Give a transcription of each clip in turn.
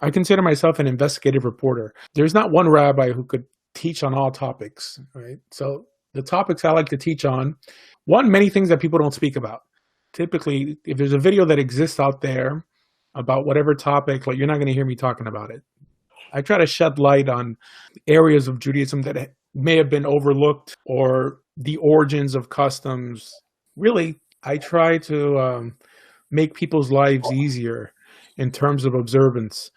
I consider myself an investigative reporter. There's not one rabbi who could teach on all topics, right? So the topics I like to teach on, one, many things that people don't speak about. Typically, if there's a video that exists out there about whatever topic, like you're not going to hear me talking about it. I try to shed light on areas of Judaism that may have been overlooked or the origins of customs. Really, I try to make people's lives easier in terms of observance.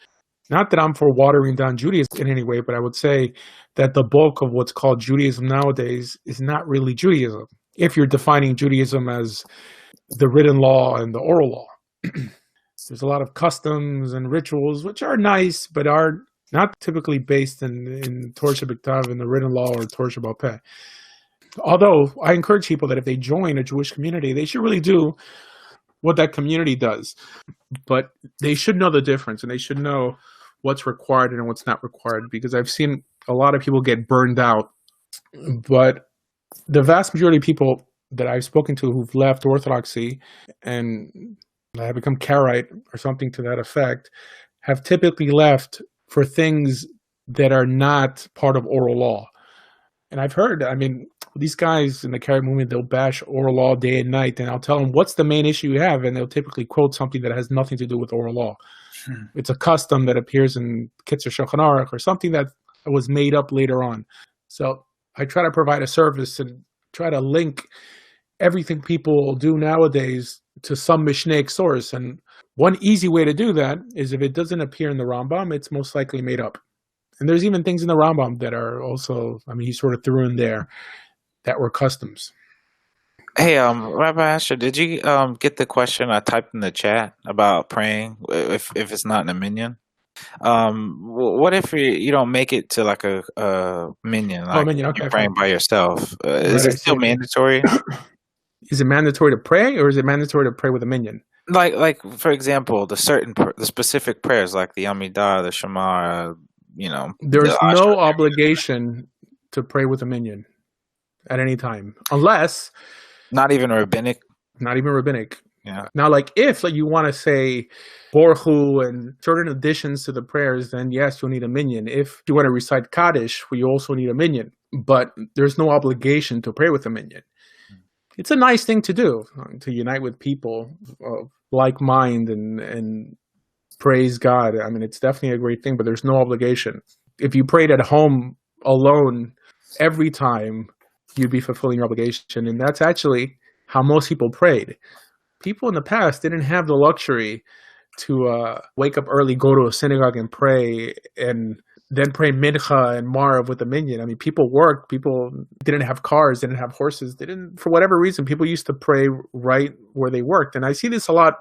Not that I'm for watering down Judaism in any way, but I would say that the bulk of what's called Judaism nowadays is not really Judaism. If you're defining Judaism as the written law and the oral law. There's a lot of customs and rituals, which are nice, but are not typically based in Torah B'Ktav, in the written law, or Torah Sheba'al Peh. Although I encourage people that if they join a Jewish community, they should really do what that community does. But they should know the difference, and they should know what's required and what's not required, because I've seen a lot of people get burned out. But the vast majority of people that I've spoken to who've left Orthodoxy and have become Karaite or something to that effect have typically left for things that are not part of oral law. And I've heard, these guys in the Karaite movement, they'll bash oral law day and night, and I'll tell them, what's the main issue you have? And they'll typically quote something that has nothing to do with oral law. It's a custom that appears in Kitzur Shulchan Aruch or something that was made up later on. So I try to provide a service and try to link everything people do nowadays to some Mishnaic source. And one easy way to do that is if it doesn't appear in the Rambam, it's most likely made up. And there's even things in the Rambam that are also, he sort of threw in there that were customs. Hey, Rabbi Asher, did you get the question I typed in the chat about praying if it's not in a minyan? What if you don't make it to like a minyan? Like minyan, okay, you're praying by yourself. Is it still mandatory? Is it mandatory to pray, or is it mandatory to pray with a minyan? Like for example, the specific prayers, like the Amidah, the Shema, There's no obligation to pray with a minyan at any time, unless not even rabbinic. Yeah. Now, if you want to say Borchu and certain additions to the prayers, then yes, you'll need a minyan. If you want to recite Kaddish, you also need a minyan. But there's no obligation to pray with a minyan. It's a nice thing to do, to unite with people of like mind and praise God. It's definitely a great thing, but there's no obligation. If you prayed at home alone every time, you'd be fulfilling your obligation. And that's actually how most people prayed. People in the past didn't have the luxury to wake up early, go to a synagogue and pray, and then pray mincha and marv with the minyan. People worked. People didn't have cars, didn't have horses. They didn't, for whatever reason, people used to pray right where they worked. And I see this a lot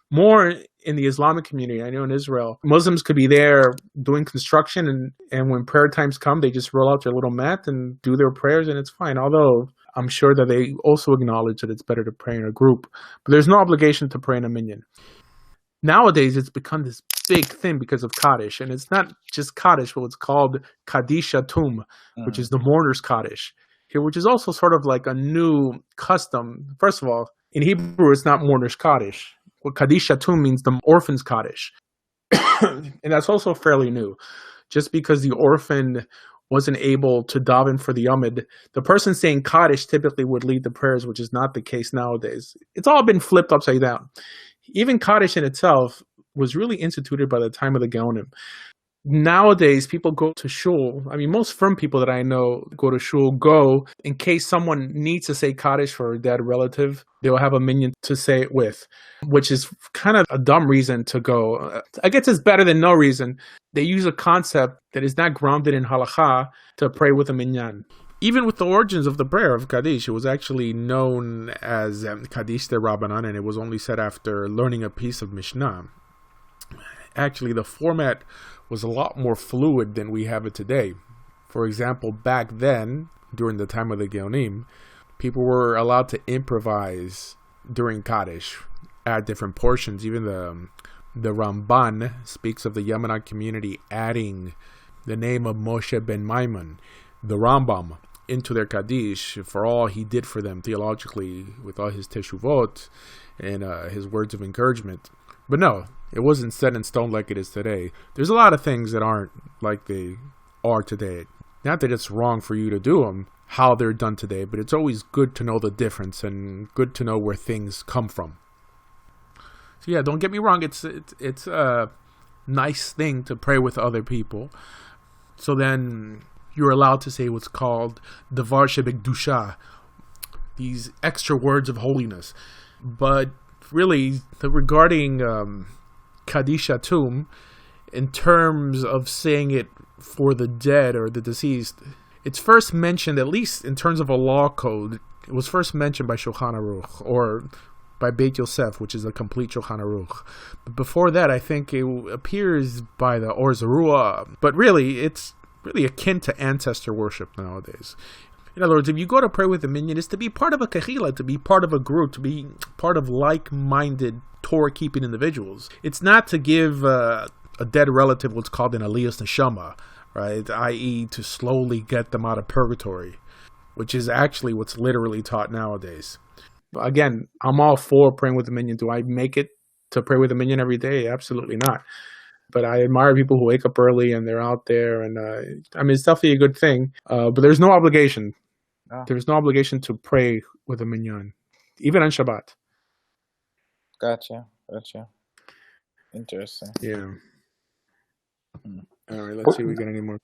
more in the Islamic community. I know in Israel, Muslims could be there doing construction, and when prayer times come, they just roll out their little mat and do their prayers, and it's fine. Although I'm sure that they also acknowledge that it's better to pray in a group. But there's no obligation to pray in a minyan. Nowadays, it's become this big thing because of Kaddish. And it's not just Kaddish, but it's called Kaddish Tum, which is the mourner's Kaddish, here, which is also sort of like a new custom. First of all, in Hebrew, it's not mourner's Kaddish. What Kaddish Tum means, the orphan's Kaddish. And that's also fairly new. Just because the orphan wasn't able to daven for the Yomid, the person saying Kaddish typically would lead the prayers, which is not the case nowadays. It's all been flipped upside down. Even Kaddish in itself was really instituted by the time of the Gaonim. Nowadays, people go to shul. Most firm people that I know go to shul, go in case someone needs to say Kaddish for a dead relative. They'll have a minyan to say it with, which is kind of a dumb reason to go. I guess it's better than no reason. They use a concept that is not grounded in halakha to pray with a minyan. Even with the origins of the prayer of Kaddish, it was actually known as Kaddish de Rabbanan, and it was only said after learning a piece of Mishnah. Actually, the format was a lot more fluid than we have it today. For example, back then, during the time of the Geonim, people were allowed to improvise during Kaddish, add different portions. Even the Ramban speaks of the Yemenite community adding the name of Moshe ben Maimon, the Rambam, into their Kaddish for all he did for them theologically with all his teshuvot and his words of encouragement. But no, It wasn't set in stone like it is today. There's a lot of things that aren't like they are today. Not that it's wrong for you to do them how they're done today, but it's always good to know the difference and good to know where things come from. So yeah, don't get me wrong. It's a nice thing to pray with other people. So then you're allowed to say what's called Devar Shebekdusha, these extra words of holiness. But really, regarding Kaddish Atum, in terms of saying it for the dead or the deceased, it's first mentioned, at least in terms of a law code, it was first mentioned by Shulchan Aruch, or by Beit Yosef, which is a complete Shulchan Aruch. But before that, I think it appears by the Or Zarua. But really, it's really akin to ancestor worship nowadays. In other words, if you go to pray with a minyan, it's to be part of a kahila, to be part of a group, to be part of like-minded Torah-keeping individuals. It's not to give a dead relative what's called an aliyas neshama, right? I.e., to slowly get them out of purgatory, which is actually what's literally taught nowadays. Again, I'm all for praying with the minyan. Do I make it to pray with the minyan every day? Absolutely not. But I admire people who wake up early and they're out there. And I mean, it's definitely a good thing. But there's no obligation. Oh, There's no obligation to pray with a minyan, even on Shabbat. gotcha. Interesting. Yeah. Hmm. All right. Let's see if we get any more